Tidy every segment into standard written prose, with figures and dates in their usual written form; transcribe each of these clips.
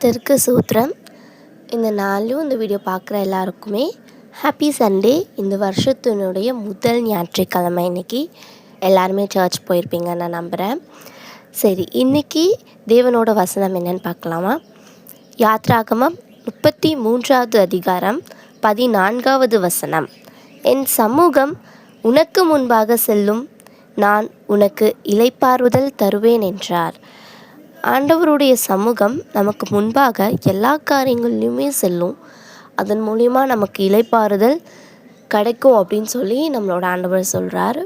கர்த்தருக்கு சூத்திரம். இந்த நாளும் இந்த வீடியோ பார்க்குற எல்லாருக்குமே ஹாப்பி சண்டே. இந்த வருஷத்தினுடைய முதல் ஞாயிற்றுக்கிழமை இன்றைக்கி எல்லாருமே சர்ச் போயிருப்பீங்க நான் நம்புகிறேன். சரி, இன்றைக்கி தேவனோட வசனம் என்னன்னு பார்க்கலாமா? யாத்ராகமம் 33வது அதிகாரம் 14வது வசனம். என் சமூகம் உனக்கு முன்பாக செல்லும், நான் உனக்கு இளைப்பாறுதல் தருவேன் என்றார். ஆண்டவருடைய சமூகம் நமக்கு முன்பாக எல்லா காரியங்கள்லையுமே செல்லும். அதன் மூலிமா நமக்கு இளைப்பாறுதல் கிடைக்கும் அப்படின்னு சொல்லி நம்மளோட ஆண்டவர் சொல்கிறார்.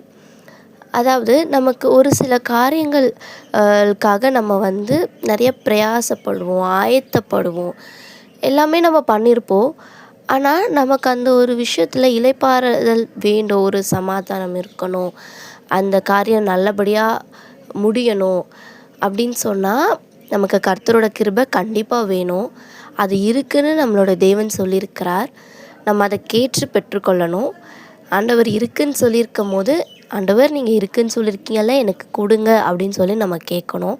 அதாவது நமக்கு ஒரு சில காரியங்களுக்காக நம்ம நிறைய பிரயாசப்படுவோம், ஆயத்தப்படுவோம், எல்லாமே நம்ம பண்ணியிருப்போம். ஆனால் நமக்கு அந்த ஒரு விஷயத்தில் இளைப்பாறுதல் வேண்டும், ஒரு சமாதானம் இருக்கணும், அந்த காரியம் நல்லபடியாக முடியணும் அப்படின்னு சொன்னால் நமக்கு கர்த்தரோட கிருபை கண்டிப்பாக வேணும். அது இருக்குதுன்னு நம்மளோட தேவன் சொல்லியிருக்கிறார். நம்ம அதை கேட்டு பெற்றுக்கொள்ளணும். ஆண்டவர் இருக்குதுன்னு சொல்லியிருக்கும் போது, ஆண்டவர் நீங்கள் இருக்குதுன்னு சொல்லியிருக்கீங்கல்ல, எனக்கு கொடுங்க அப்படின்னு சொல்லி நம்ம கேட்கணும்.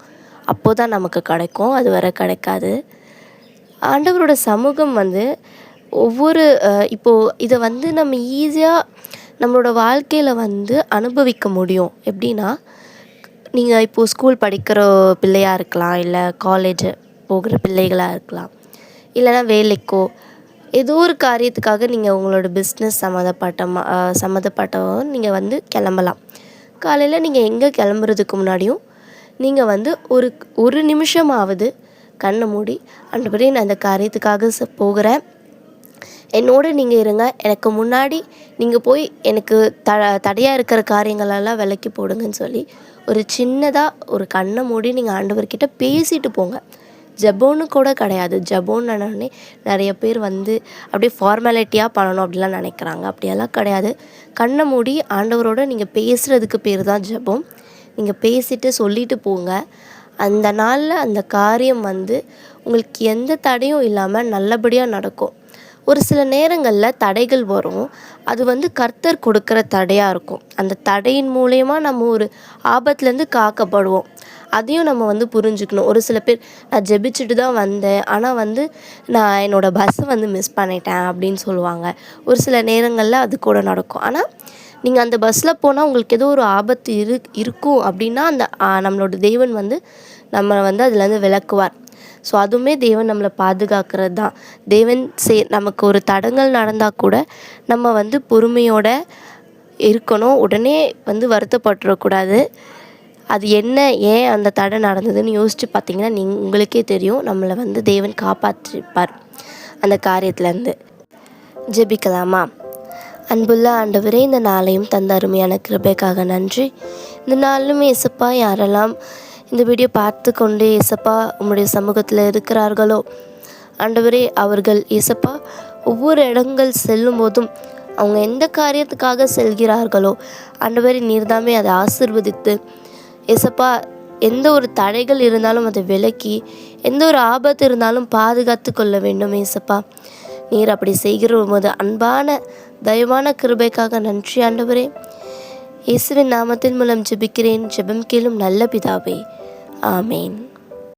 அப்போ தான் நமக்கு கிடைக்கும், அது வரை கிடைக்காது. ஆண்டவரோட சமூகம் ஒவ்வொரு இப்போது இதை நம்ம ஈஸியாக நம்மளோட வாழ்க்கையில் அனுபவிக்க முடியும். எப்படின்னா, நீங்கள் இப்போது ஸ்கூல் படிக்கிற பிள்ளையாக இருக்கலாம், இல்லை காலேஜ் போகிற பிள்ளைகளாக இருக்கலாம், இல்லைனா வேலைக்கோ ஏதோ ஒரு காரியத்துக்காக நீங்கள் உங்களோட பிஸ்னஸ் சம்மந்தப்பட்ட நீங்கள் கிளம்பலாம். காலையில் நீங்கள் எங்கே கிளம்புறதுக்கு முன்னாடியும் நீங்கள் ஒரு நிமிஷமாவது கண்ணை மூடி, ஆண்டவரே நான் அந்த காரியத்துக்காக போகிறேன், என்னோடு நீங்கள் இருங்க, எனக்கு முன்னாடி நீங்கள் போய் எனக்கு தடையாக இருக்கிற காரியங்களெல்லாம் விலக்கி போடுங்கன்னு சொல்லி ஒரு சின்னதாக ஒரு கண்ணை மூடி நீங்கள் ஆண்டவர்கிட்ட பேசிட்டு போங்க. ஜெபம்னு கூட கிடையாது. ஜெபம்னே நிறைய பேர் அப்படியே ஃபார்மாலிட்டியாக பண்ணணும் அப்படிலாம் நினைக்கிறாங்க. அப்படியெல்லாம் கிடையாது. கண்ணை மூடி ஆண்டவரோட நீங்கள் பேசுகிறதுக்கு பேர் தான் ஜெபம். நீங்கள் பேசிட்டு சொல்லிட்டு போங்க. அந்த நாளில் அந்த காரியம் உங்களுக்கு எந்த தடையும் இல்லாமல் நல்லபடியாக நடக்கும். ஒரு சில நேரங்களில் தடைகள் வரும். அது கர்த்தர் கொடுக்குற தடையாக இருக்கும். அந்த தடையின் மூலயமா நம்ம ஒரு ஆபத்துலேருந்து காக்கப்படுவோம். அதையும் நம்ம புரிஞ்சுக்கணும். ஒரு சில பேர் நான் ஜெபிச்சுட்டு தான் வந்தேன், ஆனால் நான் என்னோடய பஸ்ஸை மிஸ் பண்ணிட்டேன் அப்படின்னு சொல்லுவாங்க. ஒரு சில நேரங்களில் அது கூட நடக்கும். ஆனால் நீங்கள் அந்த பஸ்ஸில் போனால் உங்களுக்கு ஏதோ ஒரு ஆபத்து இருக்கும் அப்படின்னா நம்மளோட தேவன் நம்ம அதுலேருந்து விலக்குவார். ஸோ அதுவுமே தேவன் நம்மளை பாதுகாக்கிறது தான். தேவன் நமக்கு ஒரு தடங்கள் நடந்தால் கூட நம்ம பொறுமையோடு இருக்கணும். உடனே வருத்தப்பட்டுறக்கூடாது. அது என்ன, ஏன் அந்த தடை நடந்ததுன்னு யோசித்து பார்த்தீங்கன்னா உங்களுக்கே தெரியும். நம்மளை தேவன் காப்பாற்றிப்பார் அந்த காரியத்துலேருந்து. ஜெபிக்கலாமா? அன்புள்ள ஆண்டவரே, இந்த நாளையும் தந்த அருமையான கிருபைக்காக நன்றி. இந்த நாளிலும் ஏசப்பா, யாரெல்லாம் இந்த வீடியோ பார்த்து கொண்டு ஏசப்பா உம்முடைய சமூகத்தில் இருக்கிறார்களோ, ஆண்டவரே அவர்கள் ஏசப்பா ஒவ்வொரு இடங்கள் செல்லும் போதும் அவங்க எந்த காரியத்துக்காக செல்கிறார்களோ, ஆண்டவரே நீர்தாமே அதை ஆசீர்வதித்து ஏசப்பா எந்த ஒரு தடைகள் இருந்தாலும் அதை விலக்கி, எந்த ஒரு ஆபத்து இருந்தாலும் பாதுகாத்து கொள்ள வேண்டும் ஏசப்பா. நீர் அப்படி செய்கிற போது அன்பான தயவான கிருபைக்காக நன்றி ஆண்டவரே. இயேசுவின் நாமத்தின் மூலம் ஜெபிக்கிறேன். ஜெபம் கேளும் நல்ல பிதாவே. ஆமேன்.